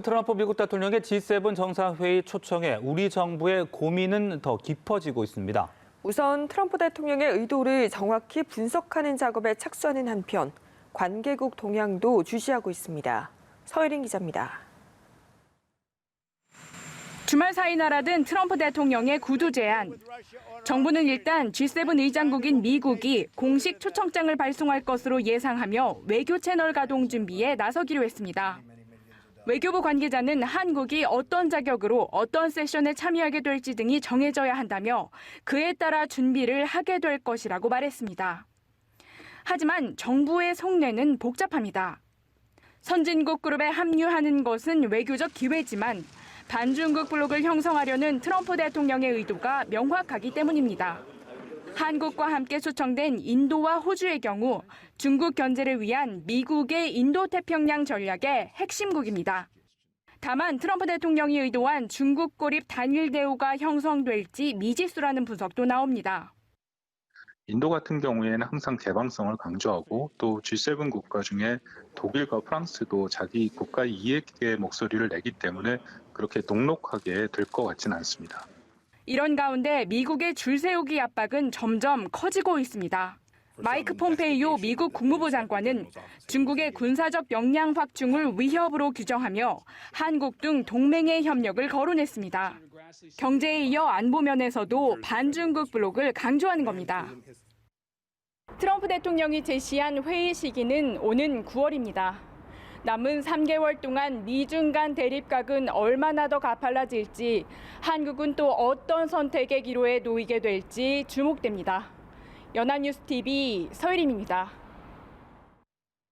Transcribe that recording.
트럼프 미국 대통령의 G7 정상회의 초청에 우리 정부의 고민은 더 깊어지고 있습니다. 우선 트럼프 대통령의 의도를 정확히 분석하는 작업에 착수하는 한편 관계국 동향도 주시하고 있습니다. 서혜린 기자입니다. 주말 사이 날아든 트럼프 대통령의 구두 제안. 정부는 일단 G7 의장국인 미국이 공식 초청장을 발송할 것으로 예상하며 외교 채널 가동 준비에 나서기로 했습니다. 외교부 관계자는 한국이 어떤 자격으로 어떤 세션에 참여하게 될지 등이 정해져야 한다며 그에 따라 준비를 하게 될 것이라고 말했습니다. 하지만 정부의 속내는 복잡합니다. 선진국 그룹에 합류하는 것은 외교적 기회지만 반중국 블록을 형성하려는 트럼프 대통령의 의도가 명확하기 때문입니다. 한국과 함께 초청된 인도와 호주의 경우 중국 견제를 위한 미국의 인도태평양 전략의 핵심국입니다. 다만 트럼프 대통령이 의도한 중국 고립 단일 대우가 형성될지 미지수라는 분석도 나옵니다. 인도 같은 경우에는 항상 개방성을 강조하고 또 G7 국가 중에 독일과 프랑스도 자기 국가 이익의 목소리를 내기 때문에 그렇게 녹록하게 될 것 같지는 않습니다. 이런 가운데 미국의 줄 세우기 압박은 점점 커지고 있습니다. 마이크 폼페이오 미국 국무부 장관은 중국의 군사적 역량 확충을 위협으로 규정하며 한국 등 동맹의 협력을 거론했습니다. 경제에 이어 안보 면에서도 반중국 블록을 강조하는 겁니다. 트럼프 대통령이 제시한 회의 시기는 오는 9월입니다. 남은 3개월 동안 미중 간 대립각은 얼마나 더 가팔라질지, 한국은 또 어떤 선택의 기로에 놓이게 될지 주목됩니다. 연합뉴스 TV 서혜림입니다.